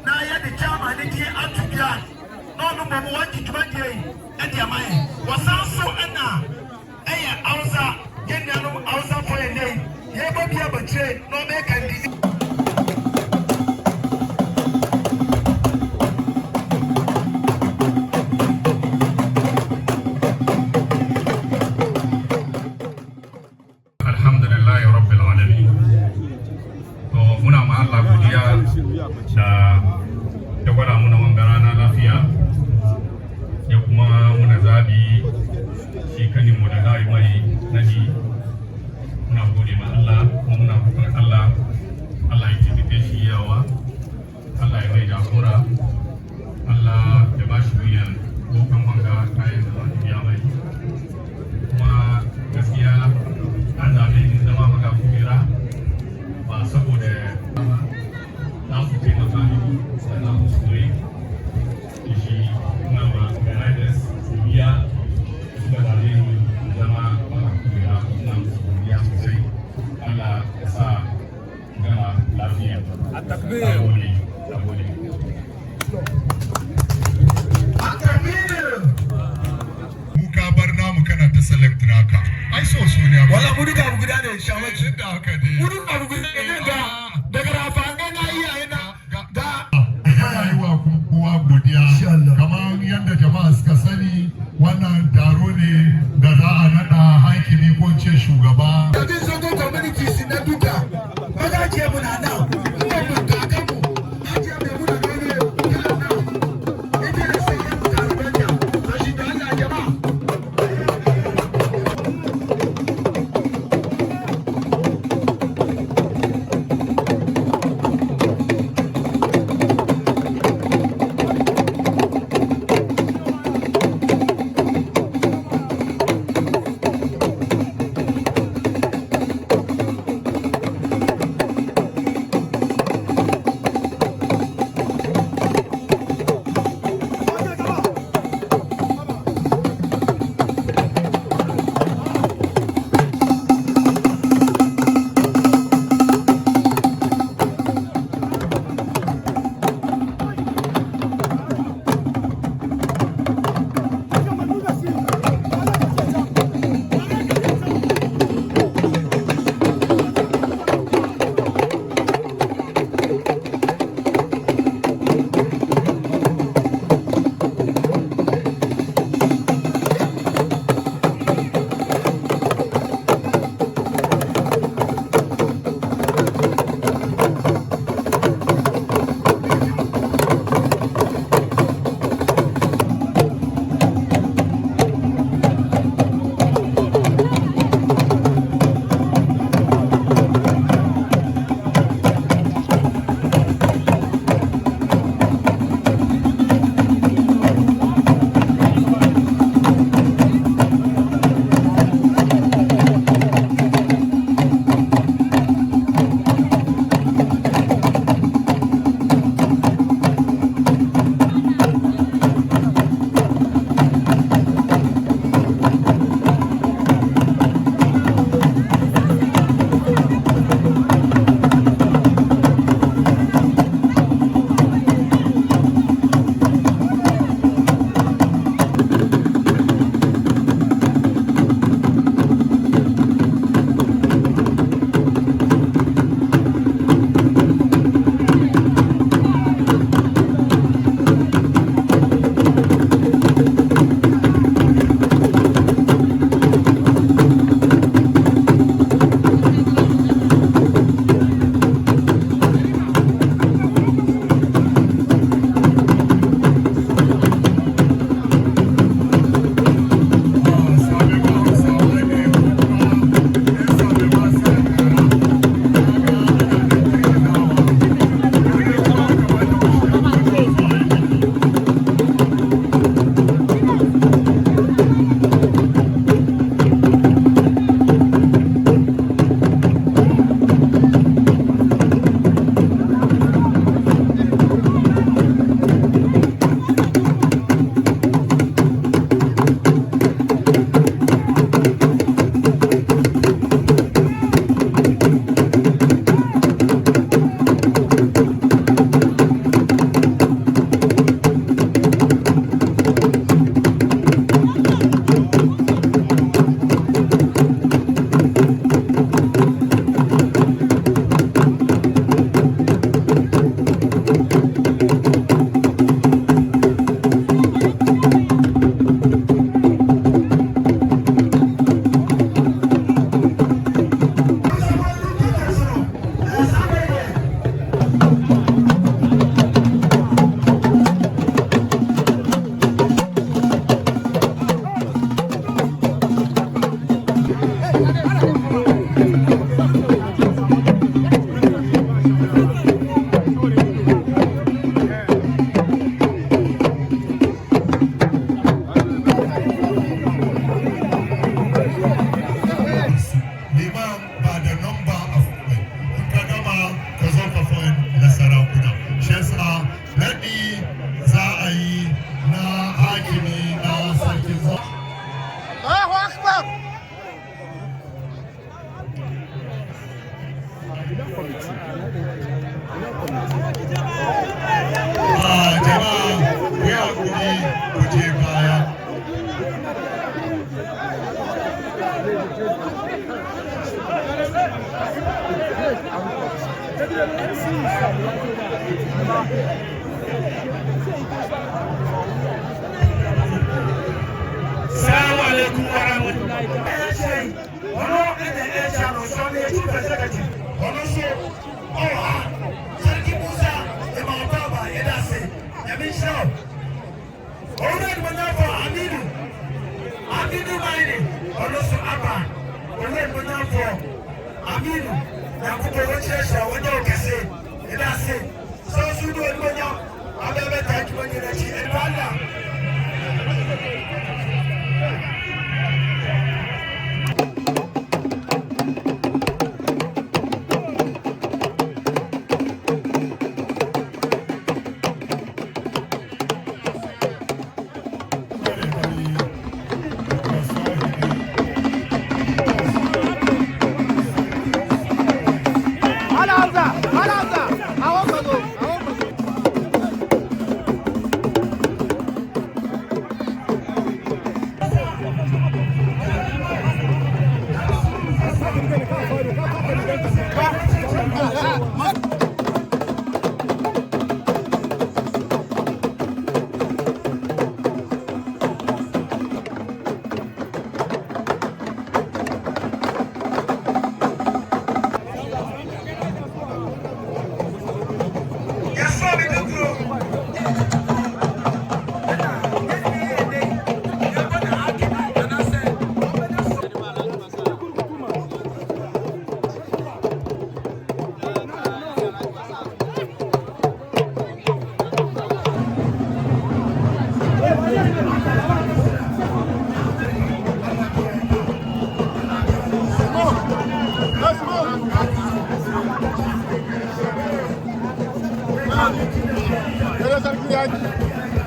na yɛde kyama ne die atubia na ɔno mmɔmɔ wɔgye dwumadeɛ yi ɛde ama yɛ wɔsan so ɛna ɛyɛ awusa yɛn nuanom awusafoɔ yɛn dɛ yɛbɔ bi abakyire na ɔbɛka ndi. Alhamdulillahi rabbil alamin. To muna ma Allah godiya da ya gwada muna wanga rana lafiya ya kuma muna zabi shi kanin mu da dai mai nadi muna gode ma Allah kuma muna roƙon Allah Allah ya tabbata shi yawa Allah ya mai jagora Allah ya ba shi biyan dokan wanga kayan da ya mai kuma gaskiya an zaɓe ni zama maka kujera ba saboda na su taimaka mini sannan musulmi da shi kuma ba riders su biya suka zaɓe ni zama maka kujera ina musu godiya sosai Allah ya sa gama lafiya. A takbir. Muka bar namu kana ta select naka. Ai so ne amma. Wala mu duka abu guda ne shamaki. Da haka ne. Mu duka abu guda ne daga rafanga na iyaye na ga rayuwa kowa godiya. Kamar yadda jama'a suka sani wannan taro ne da za a nada hakimi ko ce shugaba. Yanzu zogo communities na duka. Ba za ce muna nan. jama'a ku yi hakuri ku je baya. Assalamu alaikum wa rahmatullahi wa barakatuh. Ono ene eja no so ne chief executive. Ono so oha Sarki Musa e ma baba e da se. Ya mi show. Ono e manya for Aminu. Aminu maini. Ono so aba. Ono e manya for Aminu. Ya ku ko wache sha wanya okese. E da se. So su do e manya. Abebe ta ki manya na chi e bala.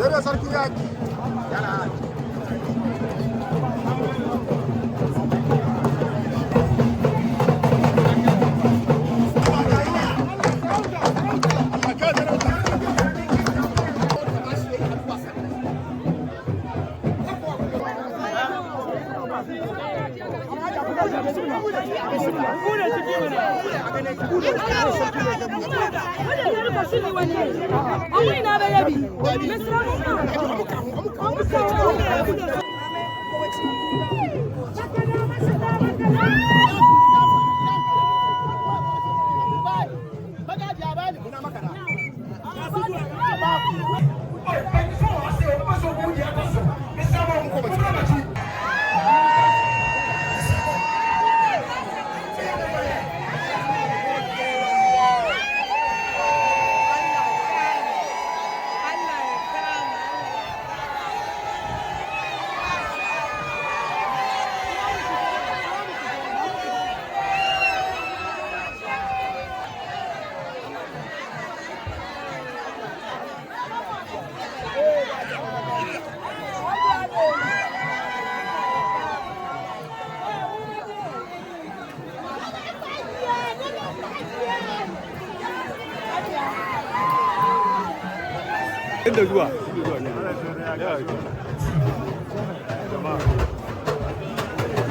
Yere sarki yaki. Inda zuwa.